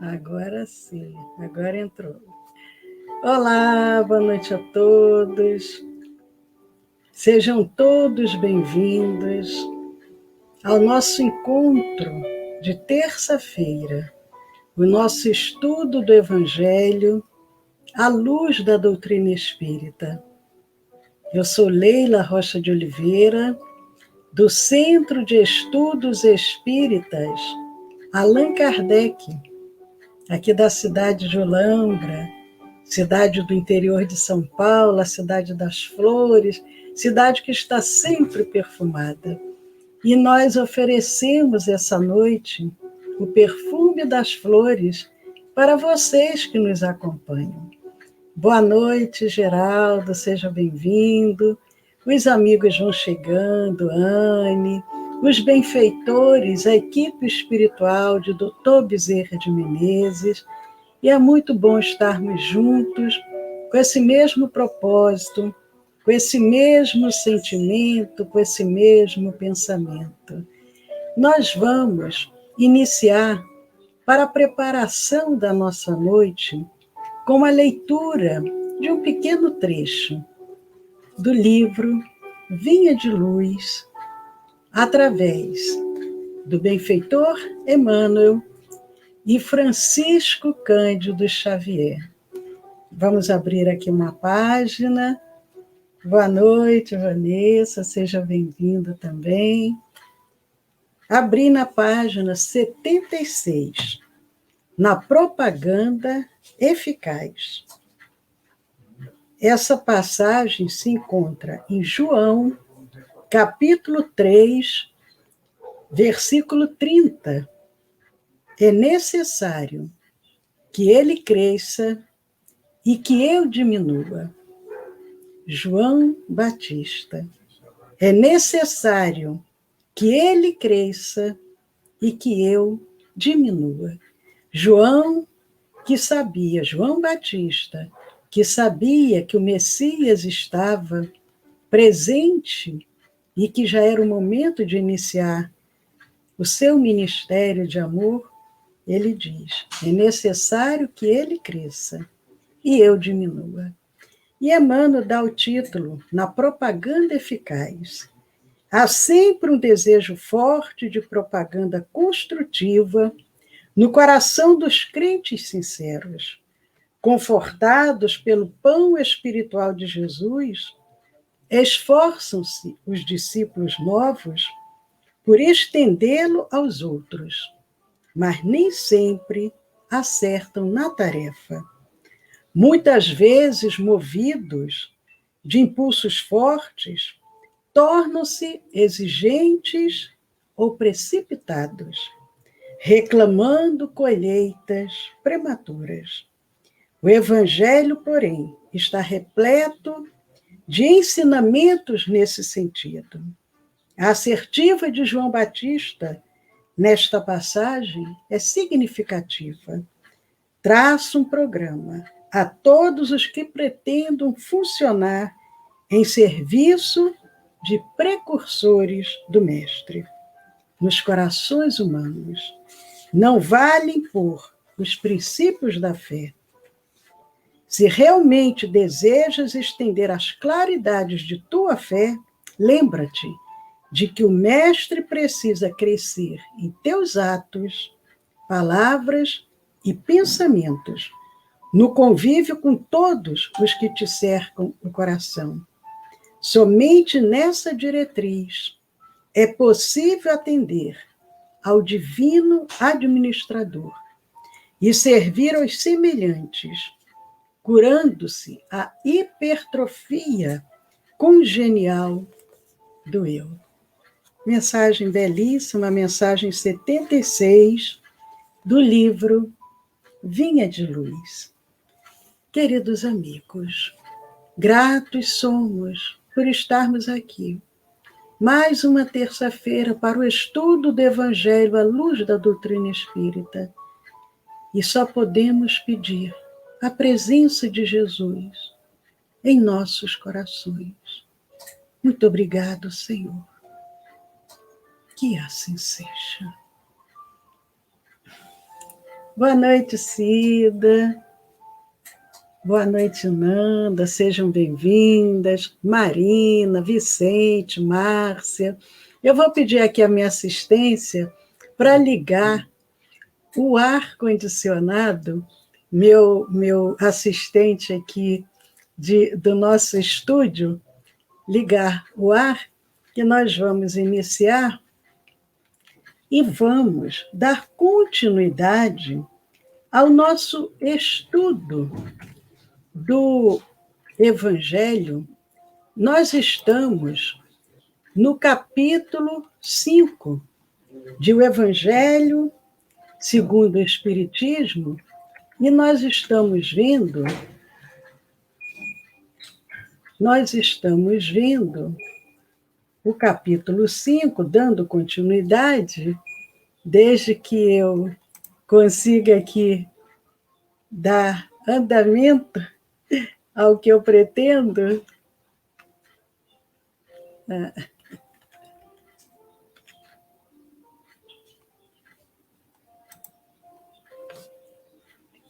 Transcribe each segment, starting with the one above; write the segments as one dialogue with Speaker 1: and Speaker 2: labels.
Speaker 1: Agora sim, agora entrou. Olá, boa noite a todos. Sejam todos bem-vindos ao nosso encontro de terça-feira, o nosso estudo do Evangelho à luz da doutrina espírita. Eu sou Leila Rocha de Oliveira, do Centro de Estudos Espíritas Allan Kardec, aqui da cidade de Olambra, cidade do interior de São Paulo, a cidade das flores, cidade que está sempre perfumada. E nós oferecemos essa noite o perfume das flores para vocês que nos acompanham. Boa noite, Geraldo, seja bem-vindo. Os amigos vão chegando, Anne, os benfeitores, a equipe espiritual de Dr. Bezerra de Menezes. E é muito bom estarmos juntos com esse mesmo propósito, com esse mesmo sentimento, com esse mesmo pensamento. Nós vamos iniciar, para a preparação da nossa noite, com a leitura de um pequeno trecho do livro Vinha de Luz, através do benfeitor Emmanuel e Francisco Cândido Xavier. Vamos abrir aqui uma página. Boa noite, Vanessa, seja bem-vinda também. Abri na página 76, na propaganda eficaz. Essa passagem se encontra em João, capítulo 3, versículo 30. É necessário que ele cresça e que eu diminua. João Batista. É necessário que ele cresça e que eu diminua. João Batista, que sabia que o Messias estava presente e que já era o momento de iniciar o seu ministério de amor, ele diz: é necessário que ele cresça e eu diminua. E Emmanuel dá o título, na propaganda eficaz. Há sempre um desejo forte de propaganda construtiva no coração dos crentes sinceros, confortados pelo pão espiritual de Jesus. Esforçam-se os discípulos novos por estendê-lo aos outros, mas nem sempre acertam na tarefa. Muitas vezes, movidos de impulsos fortes, tornam-se exigentes ou precipitados, reclamando colheitas prematuras. O Evangelho, porém, está repleto de ensinamentos nesse sentido. A assertiva de João Batista, nesta passagem, é significativa. Traça um programa a todos os que pretendam funcionar em serviço de precursores do Mestre. Nos corações humanos, não vale impor os princípios da fé. Se realmente desejas estender as claridades de tua fé, lembra-te de que o Mestre precisa crescer em teus atos, palavras e pensamentos, no convívio com todos os que te cercam o coração. Somente nessa diretriz é possível atender ao divino administrador e servir aos semelhantes, curando-se a hipertrofia congenial do eu. Mensagem belíssima, mensagem 76 do livro Vinha de Luz. Queridos amigos, gratos somos por estarmos aqui. Mais uma terça-feira para o estudo do Evangelho à luz da doutrina espírita. E só podemos pedir a presença de Jesus em nossos corações. Muito obrigado, Senhor. Que assim seja. Boa noite, Cida. Boa noite, Nanda. Sejam bem-vindas. Marina, Vicente, Márcia. Eu vou pedir aqui a minha assistência para ligar o ar-condicionado, meu assistente aqui do nosso estúdio, ligar o ar, que nós vamos iniciar e vamos dar continuidade ao nosso estudo do Evangelho. Nós estamos no capítulo 5 de O Evangelho segundo o Espiritismo, e nós estamos vendo o capítulo 5, dando continuidade, desde que eu consiga aqui dar andamento ao que eu pretendo.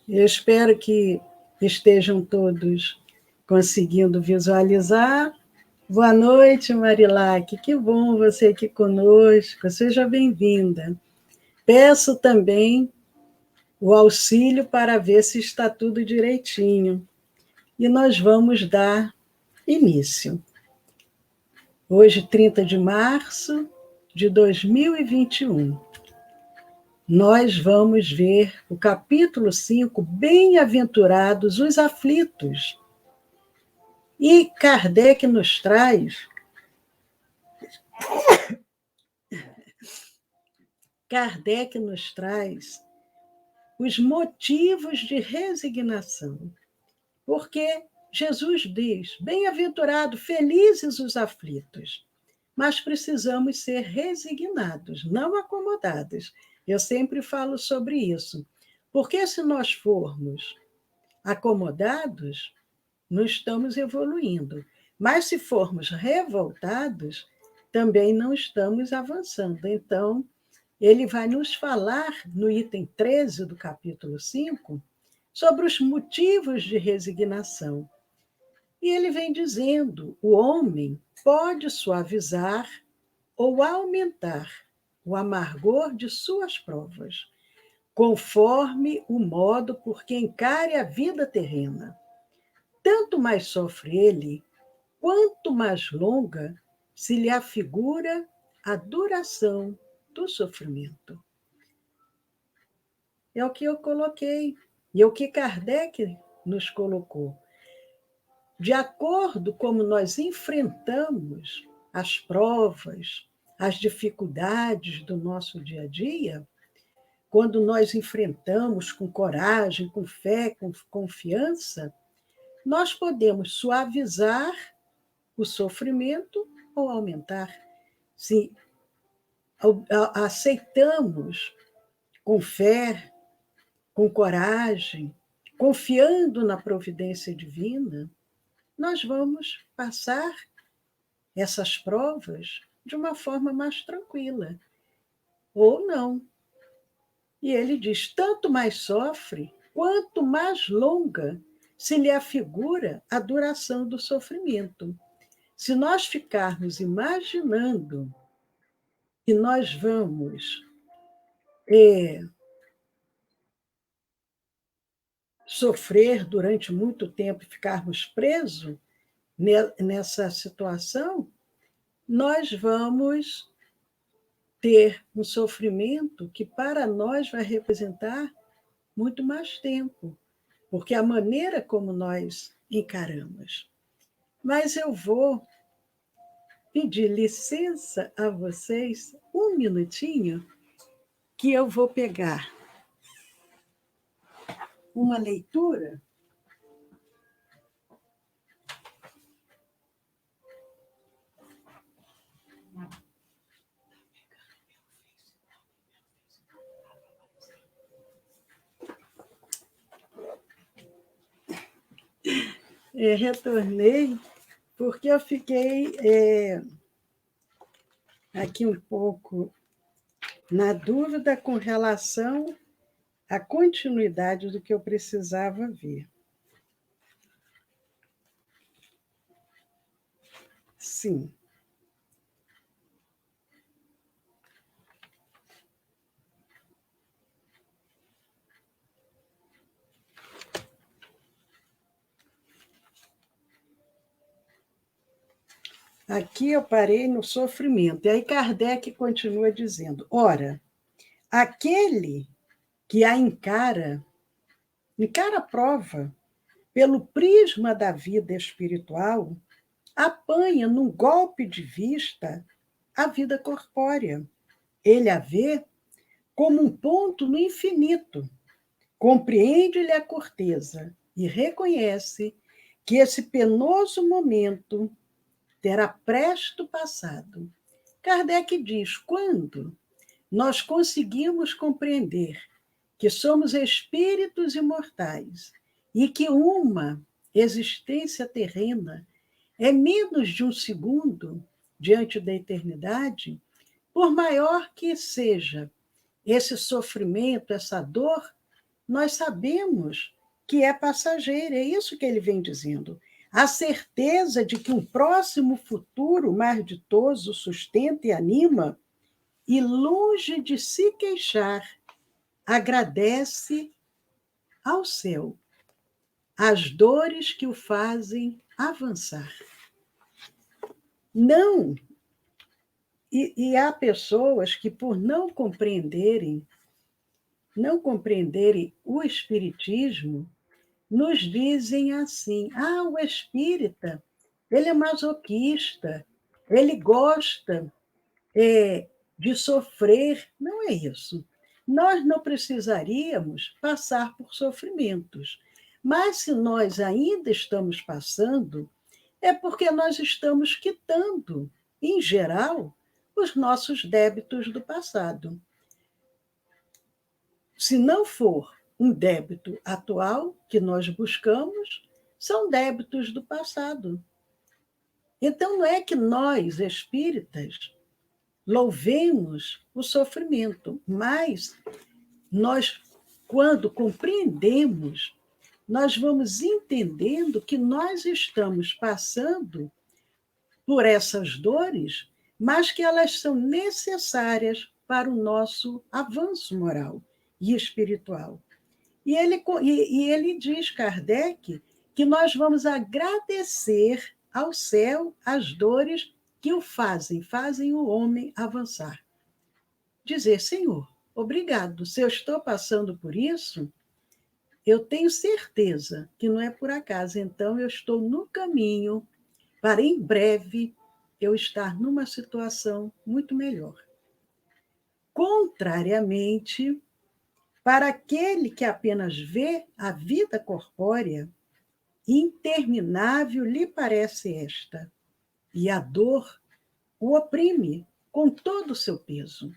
Speaker 1: Eu espero que estejam todos conseguindo visualizar. Boa noite, Marilac. Que bom você aqui conosco. Seja bem-vinda. Peço também o auxílio para ver se está tudo direitinho. E nós vamos dar início. Hoje, 30 de março de 2021. Nós vamos ver o capítulo 5, Bem-aventurados os aflitos. E Kardec nos traz os motivos de resignação. Porque Jesus diz: bem-aventurado, felizes os aflitos. Mas precisamos ser resignados, não acomodados. Eu sempre falo sobre isso. Porque se nós formos acomodados, não estamos evoluindo. Mas se formos revoltados, também não estamos avançando. Então, ele vai nos falar, no item 13 do capítulo 5, sobre os motivos de resignação. E ele vem dizendo: o homem pode suavizar ou aumentar o amargor de suas provas, conforme o modo por que encare a vida terrena. Tanto mais sofre ele, quanto mais longa se lhe afigura a duração do sofrimento. É o que eu coloquei, e é o que Kardec nos colocou. De acordo com como nós enfrentamos as provas, as dificuldades do nosso dia a dia, quando nós enfrentamos com coragem, com fé, com confiança, nós podemos suavizar o sofrimento ou aumentar. Se aceitamos com fé, com coragem, confiando na providência divina, nós vamos passar essas provas de uma forma mais tranquila, ou não. E ele diz: tanto mais sofre, quanto mais longa se lhe afigura a duração do sofrimento. Se nós ficarmos imaginando que nós vamos sofrer durante muito tempo e ficarmos presos nessa situação, nós vamos ter um sofrimento que para nós vai representar muito mais tempo, porque a maneira como nós encaramos. Mas eu vou pedir licença a vocês um minutinho, que eu vou pegar uma leitura. Retornei porque eu fiquei aqui um pouco na dúvida com relação a continuidade do que eu precisava ver. Sim. Aqui eu parei no sofrimento. E aí Kardec continua dizendo: ora, aquele que a encara a prova pelo prisma da vida espiritual, apanha num golpe de vista a vida corpórea. Ele a vê como um ponto no infinito, compreende-lhe a corteza e reconhece que esse penoso momento terá presto passado. Kardec diz: quando nós conseguimos compreender que somos espíritos imortais e que uma existência terrena é menos de um segundo diante da eternidade, por maior que seja esse sofrimento, essa dor, nós sabemos que é passageira. É isso que ele vem dizendo. A certeza de que um próximo futuro mais ditoso sustenta e anima, e longe de se queixar, agradece ao céu as dores que o fazem avançar. Não. E há pessoas que, por não compreenderem o espiritismo, nos dizem assim: o espírita, ele é masoquista, ele gosta de sofrer. Não é isso. Nós não precisaríamos passar por sofrimentos, mas se nós ainda estamos passando, é porque nós estamos quitando, em geral, os nossos débitos do passado. Se não for um débito atual que nós buscamos, são débitos do passado. Então, não é que nós, espíritas, louvemos o sofrimento, mas nós, quando compreendemos, nós vamos entendendo que nós estamos passando por essas dores, mas que elas são necessárias para o nosso avanço moral e espiritual. E ele diz, Kardec, que nós vamos agradecer ao céu as dores que fazem o homem avançar. Dizer: Senhor, obrigado, se eu estou passando por isso, eu tenho certeza que não é por acaso, então eu estou no caminho para em breve eu estar numa situação muito melhor. Contrariamente, para aquele que apenas vê a vida corpórea, interminável lhe parece esta, e a dor o oprime com todo o seu peso.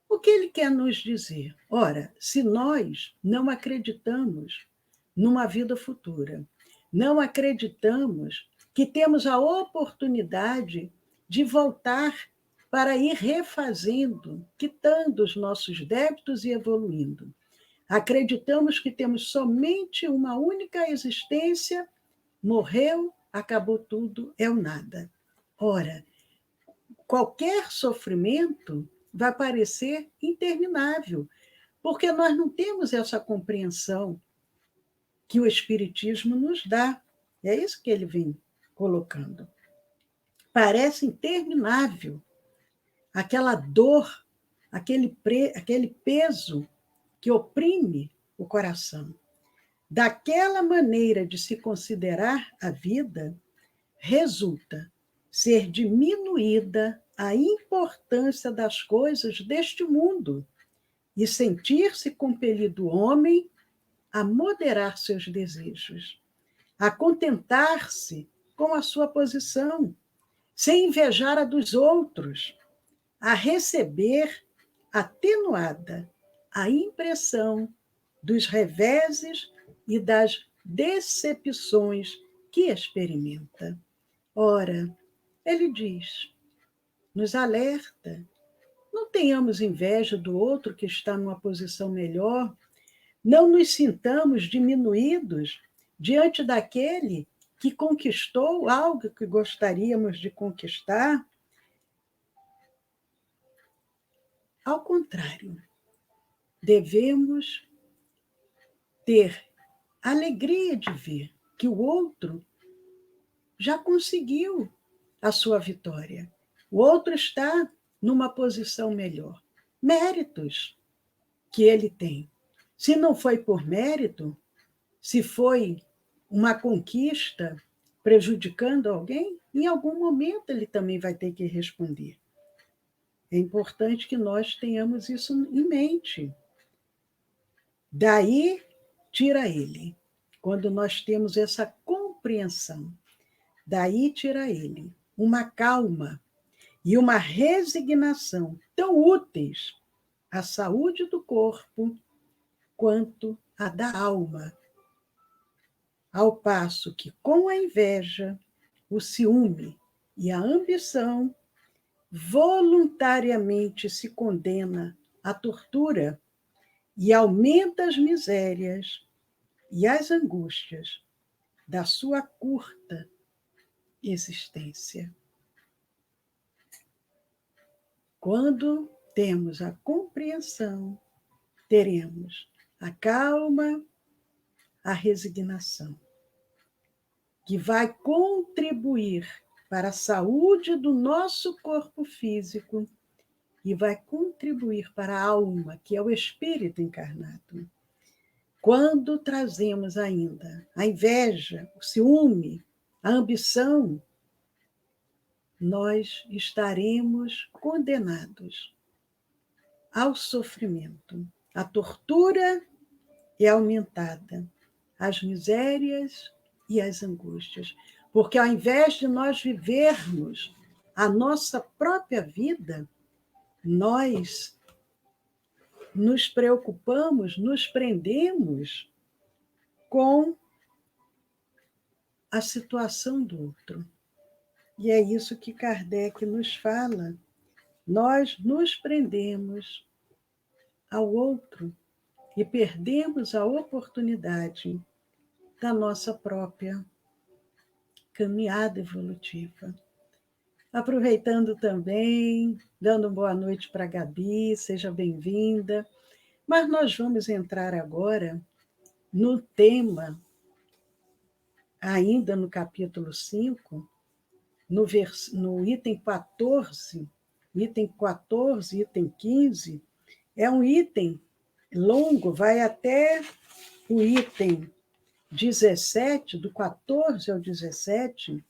Speaker 1: O que ele quer nos dizer? Ora, se nós não acreditamos numa vida futura, não acreditamos que temos a oportunidade de voltar para ir refazendo, quitando os nossos débitos e evoluindo. Acreditamos que temos somente uma única existência, morreu, acabou tudo, é o nada. Ora, qualquer sofrimento vai parecer interminável, porque nós não temos essa compreensão que o Espiritismo nos dá. É isso que ele vem colocando. Parece interminável aquela dor, aquele peso que oprime o coração. Daquela maneira de se considerar a vida, resulta ser diminuída a importância das coisas deste mundo e sentir-se compelido o homem a moderar seus desejos, a contentar-se com a sua posição, sem invejar a dos outros, a receber atenuada a impressão dos reveses e das decepções que experimenta. Ora, ele diz, nos alerta, Não tenhamos inveja do outro que está numa posição melhor. Não nos sintamos diminuídos diante daquele que conquistou algo que gostaríamos de conquistar. Ao contrário, devemos ter alegria de ver que o outro já conseguiu a sua vitória. O outro está numa posição melhor. Méritos que ele tem. Se não foi por mérito, se foi uma conquista prejudicando alguém, em algum momento ele também vai ter que responder. É importante que nós tenhamos isso em mente. Daí, tira ele. Quando nós temos essa compreensão, daí tira ele uma calma e uma resignação tão úteis à saúde do corpo quanto à da alma. Ao passo que, com a inveja, o ciúme e a ambição, voluntariamente se condena à tortura e aumenta as misérias e as angústias da sua curta existência. Quando temos a compreensão, teremos a calma, a resignação, que vai contribuir para a saúde do nosso corpo físico e vai contribuir para a alma, que é o espírito encarnado. Quando trazemos ainda a inveja, o ciúme, a ambição, nós estaremos condenados ao sofrimento. A tortura é aumentada, as misérias e as angústias. Porque ao invés de nós vivermos a nossa própria vida, nós nos preocupamos, nos prendemos com a situação do outro. E é isso que Kardec nos fala. Nós nos prendemos ao outro e perdemos a oportunidade da nossa própria caminhada evolutiva. Aproveitando também, dando boa noite para a Gabi, seja bem-vinda. Mas nós vamos entrar agora no tema, ainda no capítulo 5, no item 14, item 15, é um item longo, vai até o item 17, do 14 ao 17,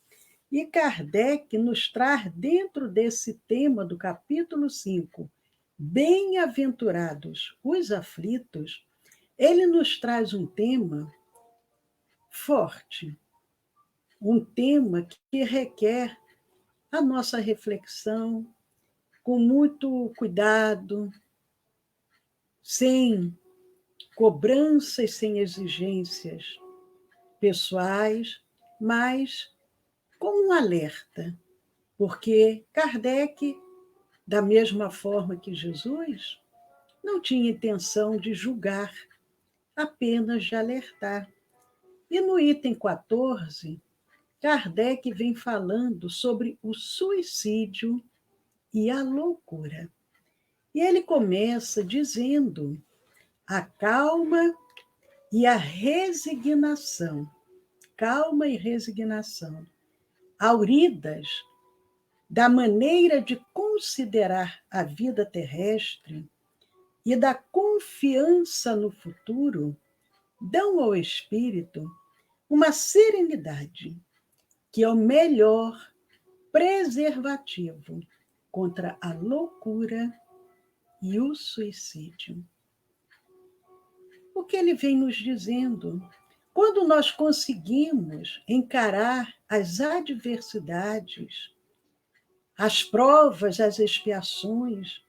Speaker 1: e Kardec nos traz dentro desse tema do capítulo 5, bem-aventurados os aflitos, ele nos traz um tema forte, um tema que requer a nossa reflexão com muito cuidado, sem cobranças, sem exigências pessoais, mas com um alerta, porque Kardec, da mesma forma que Jesus, não tinha intenção de julgar, apenas de alertar. E no item 14, Kardec vem falando sobre o suicídio e a loucura. E ele começa dizendo a calma e a resignação. Calma e resignação, auridas da maneira de considerar a vida terrestre e da confiança no futuro, dão ao espírito uma serenidade que é o melhor preservativo contra a loucura e o suicídio. O que ele vem nos dizendo? Quando nós conseguimos encarar as adversidades, as provas, as expiações,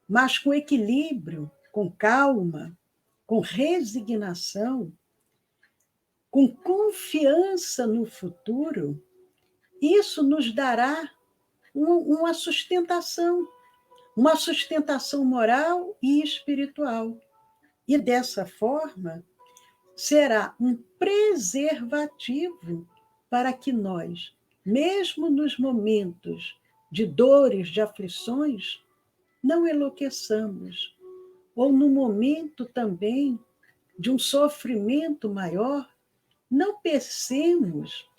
Speaker 1: mas com equilíbrio, com calma, com resignação, com confiança no futuro, isso nos dará uma sustentação, uma sustentação moral e espiritual. E dessa forma, será um preservativo para que nós, mesmo nos momentos de dores, de aflições, não enlouqueçamos, ou no momento também de um sofrimento maior, não pensemos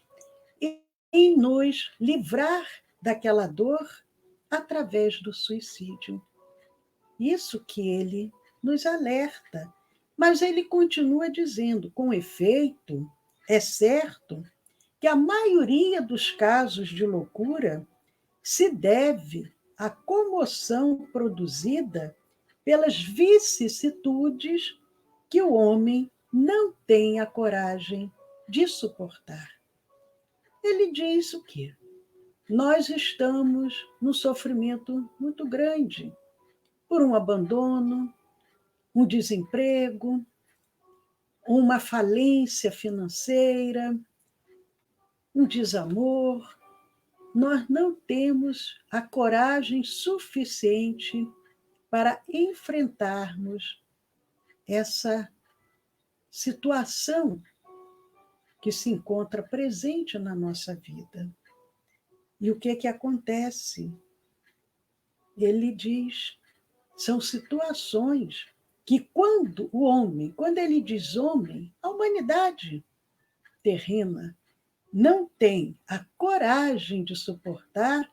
Speaker 1: em nos livrar daquela dor através do suicídio. Isso que ele nos alerta. Mas ele continua dizendo: com efeito, é certo que a maioria dos casos de loucura se deve à comoção produzida pelas vicissitudes que o homem não tem a coragem de suportar. Ele diz o quê? Nós estamos num sofrimento muito grande por um abandono, um desemprego, uma falência financeira, um desamor. Nós não temos a coragem suficiente para enfrentarmos essa situação que se encontra presente na nossa vida. E o que acontece? Ele diz, são situações que quando ele diz homem, a humanidade terrena não tem a coragem de suportar,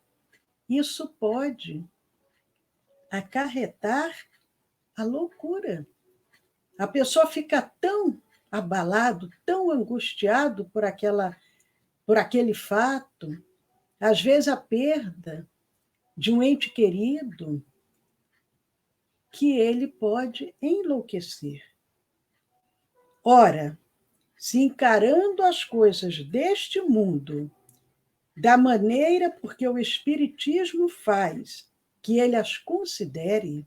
Speaker 1: isso pode acarretar a loucura. A pessoa fica tão abalado, tão angustiado por aquele fato, às vezes a perda de um ente querido, que ele pode enlouquecer. Ora, se encarando as coisas deste mundo da maneira porque o Espiritismo faz que ele as considere,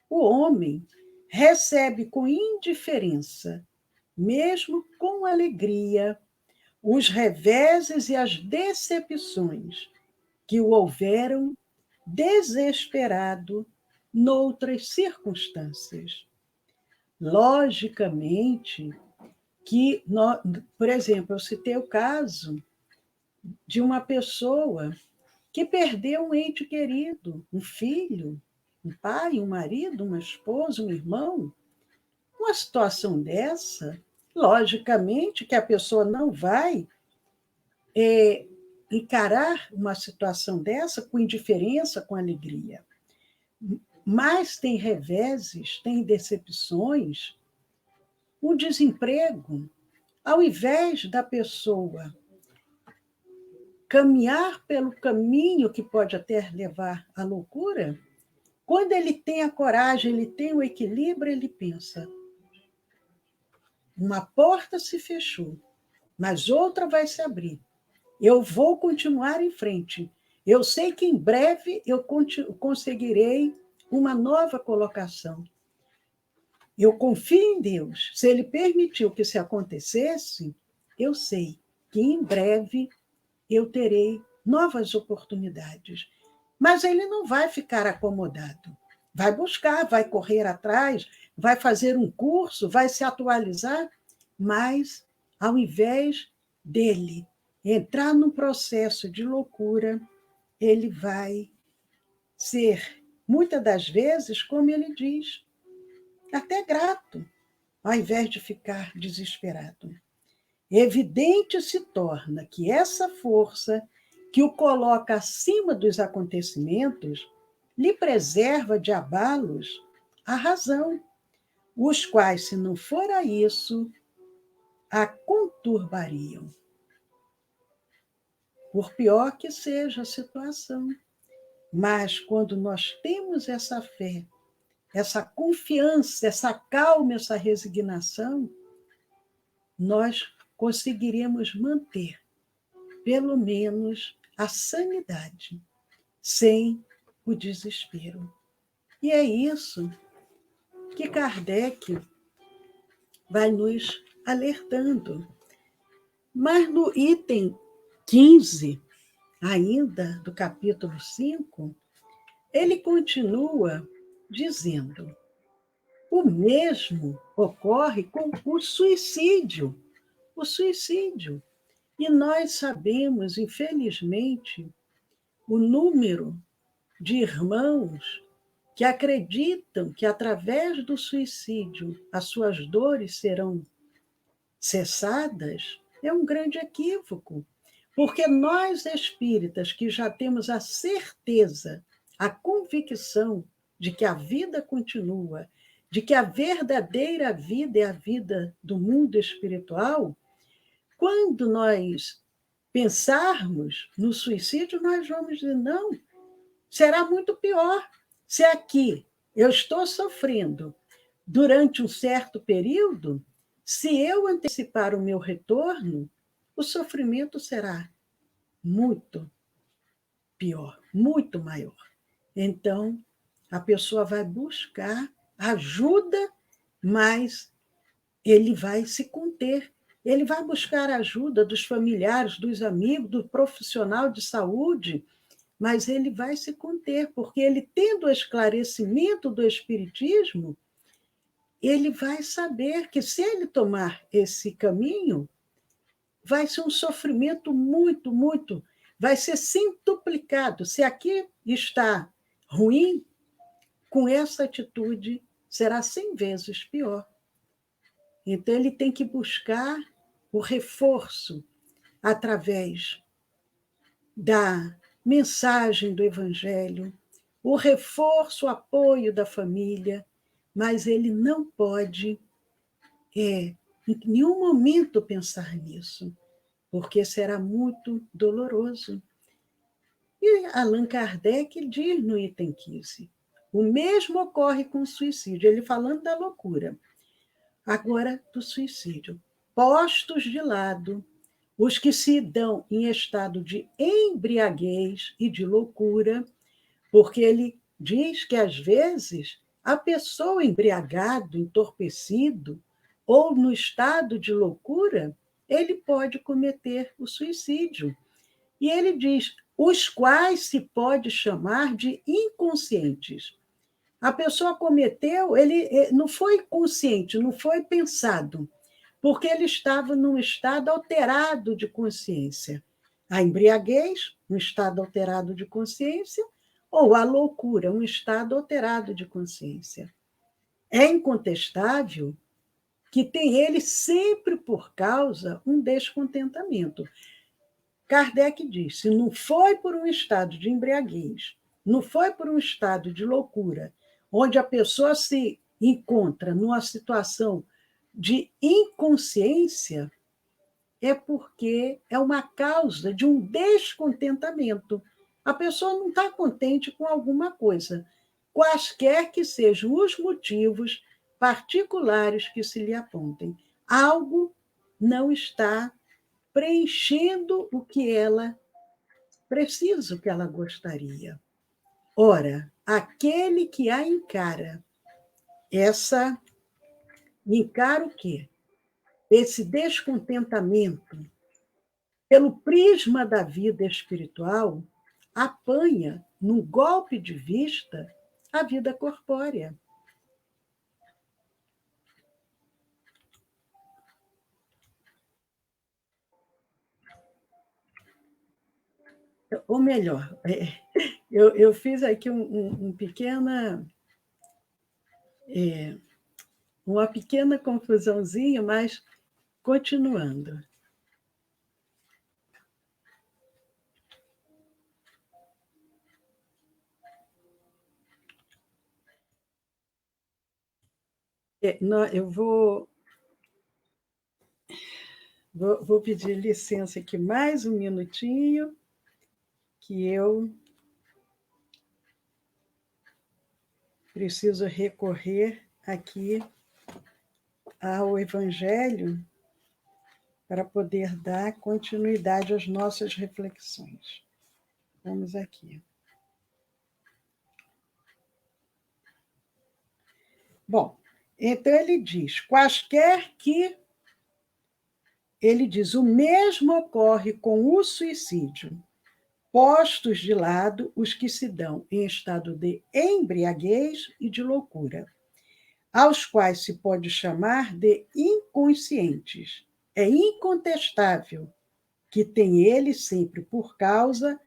Speaker 1: o homem recebe com indiferença, mesmo com alegria, os reveses e as decepções que o houveram desesperado noutras circunstâncias. Logicamente que, por exemplo, eu citei o caso de uma pessoa que perdeu um ente querido, um filho, um pai, um marido, uma esposa, um irmão. Uma situação dessa, logicamente que a pessoa não vai encarar uma situação dessa com indiferença, com alegria. Mas tem reveses, tem decepções, o desemprego. Ao invés da pessoa caminhar pelo caminho que pode até levar à loucura, quando ele tem a coragem, ele tem o equilíbrio, ele pensa: uma porta se fechou, mas outra vai se abrir. Eu vou continuar em frente. Eu sei que em breve eu conseguirei uma nova colocação. Eu confio em Deus. Se Ele permitiu que isso acontecesse, eu sei que em breve eu terei novas oportunidades. Mas ele não vai ficar acomodado. Vai buscar, vai correr atrás, vai fazer um curso, vai se atualizar, mas ao invés dele entrar num processo de loucura, ele vai ser, muitas das vezes, como ele diz, até grato, ao invés de ficar desesperado. Evidente se torna que essa força que o coloca acima dos acontecimentos lhe preserva de abalos a razão, os quais, se não fora isso, a conturbariam. Por pior que seja a situação. Mas quando nós temos essa fé, essa confiança, essa calma, essa resignação, nós conseguiremos manter, pelo menos, a sanidade, sem o desespero. E é isso que Kardec vai nos alertando. Mas no item 15, ainda do capítulo 5, ele continua dizendo: o mesmo ocorre com o suicídio. O suicídio. E nós sabemos, infelizmente, o número de irmãos que acreditam que, através do suicídio, as suas dores serão cessadas, é um grande equívoco. Porque nós, espíritas, que já temos a certeza, a convicção de que a vida continua, de que a verdadeira vida é a vida do mundo espiritual, quando nós pensarmos no suicídio, nós vamos dizer: não, será muito pior. Se aqui eu estou sofrendo durante um certo período, se eu antecipar o meu retorno, o sofrimento será muito pior, muito maior. Então, a pessoa vai buscar ajuda, mas ele vai se conter. Ele vai buscar ajuda dos familiares, dos amigos, do profissional de saúde, mas ele vai se conter, porque ele, tendo o esclarecimento do Espiritismo, ele vai saber que, se ele tomar esse caminho, vai ser um sofrimento muito, muito, vai ser centuplicado. Se aqui está ruim, com essa atitude será 100 vezes pior. Então, ele tem que buscar o reforço através da mensagem do Evangelho, o reforço, o apoio da família, mas ele não pode, em nenhum momento, pensar nisso, porque será muito doloroso. E Allan Kardec diz no item 15, o mesmo ocorre com o suicídio, ele falando da loucura. Agora, do suicídio. Postos de lado os que se dão em estado de embriaguez e de loucura, porque ele diz que, às vezes, a pessoa embriagado, entorpecido, ou no estado de loucura, ele pode cometer o suicídio. E ele diz, os quais se pode chamar de inconscientes. A pessoa cometeu, ele não foi consciente, não foi pensado, porque ele estava num estado alterado de consciência. A embriaguez, um estado alterado de consciência, ou a loucura, um estado alterado de consciência. É incontestável que tem ele sempre por causa um descontentamento. Kardec diz, se não foi por um estado de embriaguez, não foi por um estado de loucura, onde a pessoa se encontra numa situação de inconsciência, é porque é uma causa de um descontentamento. A pessoa não está contente com alguma coisa, quaisquer que sejam os motivos particulares que se lhe apontem. Algo não está preenchendo o que ela precisa, o que ela gostaria. Ora, aquele que a encara, encara o quê? Esse descontentamento pelo prisma da vida espiritual, apanha, num golpe de vista, a vida corpórea. Ou melhor, eu fiz aqui uma pequena confusãozinha, mas continuando. Eu vou pedir licença aqui mais um minutinho, que eu preciso recorrer aqui ao Evangelho para poder dar continuidade às nossas reflexões. Vamos aqui. Bom, então ele diz, ele diz, o mesmo ocorre com o suicídio, postos de lado os que se dão em estado de embriaguez e de loucura, aos quais se pode chamar de inconscientes. É incontestável que tem ele sempre por causa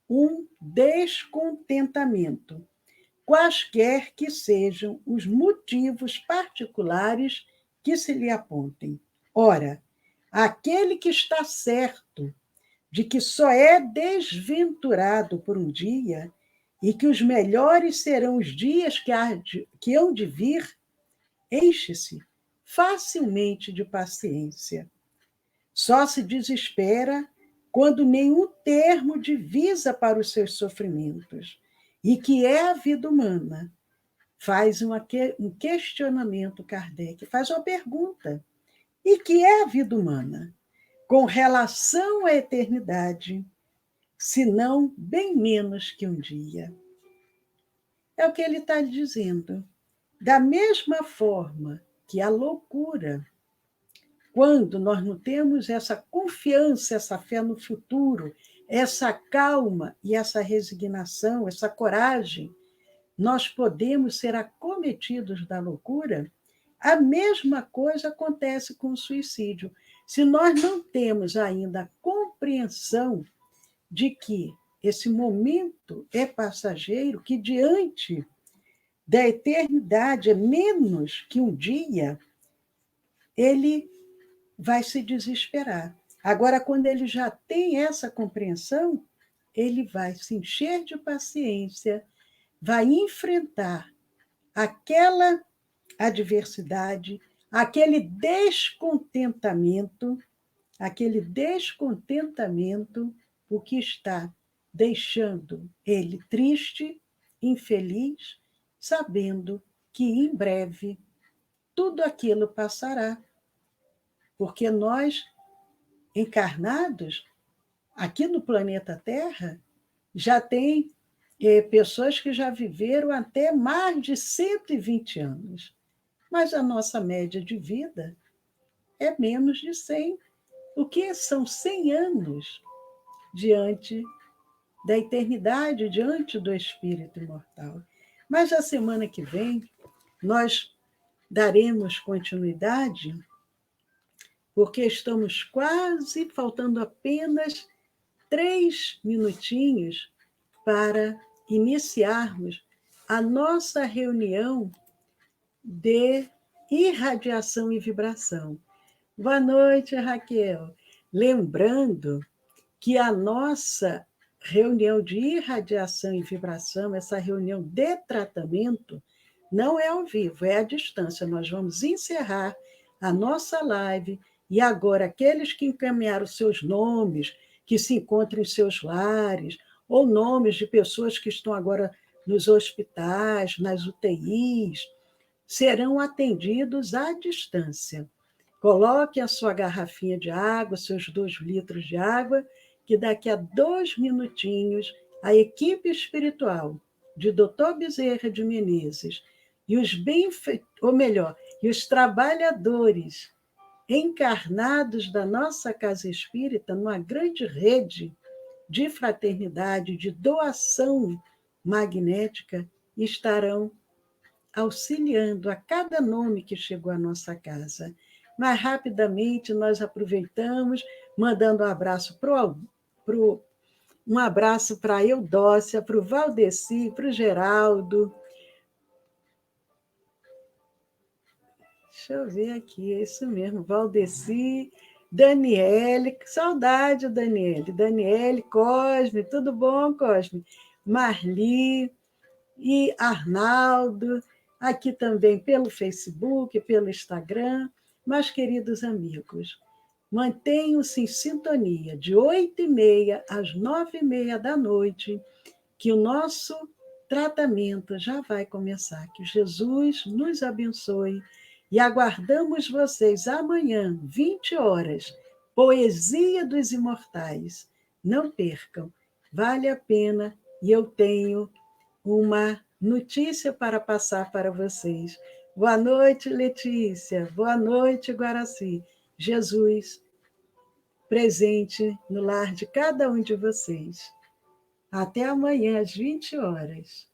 Speaker 1: um descontentamento, quaisquer que sejam os motivos particulares que se lhe apontem. Ora, aquele que está certo de que só é desventurado por um dia e que os melhores serão os dias que hão de vir, enche-se facilmente de paciência. Só se desespera quando nenhum termo divisa para os seus sofrimentos, e que é a vida humana. Faz um questionamento, Kardec, faz uma pergunta. E que é a vida humana? Com relação à eternidade, se não bem menos que um dia. É o que ele está dizendo. Da mesma forma que a loucura, quando nós não temos essa confiança, essa fé no futuro, essa calma e essa resignação, essa coragem, nós podemos ser acometidos da loucura, a mesma coisa acontece com o suicídio. Se nós não temos ainda a compreensão de que esse momento é passageiro, que diante da eternidade é menos que um dia, ele vai se desesperar. Agora, quando ele já tem essa compreensão, ele vai se encher de paciência, vai enfrentar aquela adversidade, aquele descontentamento, o que está deixando ele triste, infeliz, sabendo que em breve tudo aquilo passará. Porque nós, encarnados, aqui no planeta Terra, já tem pessoas que já viveram até mais de 120 anos. Mas a nossa média de vida é menos de 100. O que são 100 anos diante da eternidade, diante do espírito imortal? Mas a semana que vem nós daremos continuidade, porque estamos quase faltando apenas 3 minutinhos para iniciarmos a nossa reunião de irradiação e vibração. Boa noite, Raquel. Lembrando que a nossa reunião de irradiação e vibração, essa reunião de tratamento, não é ao vivo, é à distância. Nós vamos encerrar a nossa live e agora aqueles que encaminharam seus nomes, que se encontram em seus lares, ou nomes de pessoas que estão agora nos hospitais, nas UTIs, serão atendidos à distância. Coloque a sua garrafinha de água, seus 2 litros de água, que daqui a 2 minutinhos a equipe espiritual de Dr. Bezerra de Menezes e os trabalhadores encarnados da nossa casa espírita, numa grande rede de fraternidade, de doação magnética, estarão auxiliando a cada nome que chegou à nossa casa. Mas rapidamente nós aproveitamos, mandando um abraço um abraço para a Eudócia, para o Valdeci, para o Geraldo. Deixa eu ver aqui, é isso mesmo, Valdeci, Daniele, que saudade, Daniele. Daniele, Cosme, tudo bom, Cosme? Marli e Arnaldo, aqui também pelo Facebook, pelo Instagram. Mas, queridos amigos, mantenham-se em sintonia de 8h30 às 9h30 da noite, que o nosso tratamento já vai começar. Que Jesus nos abençoe e aguardamos vocês amanhã, 20 horas, Poesia dos Imortais. Não percam, vale a pena, e eu tenho uma notícia para passar para vocês. Boa noite, Letícia. Boa noite, Guaraci. Jesus presente no lar de cada um de vocês. Até amanhã, às 20 horas.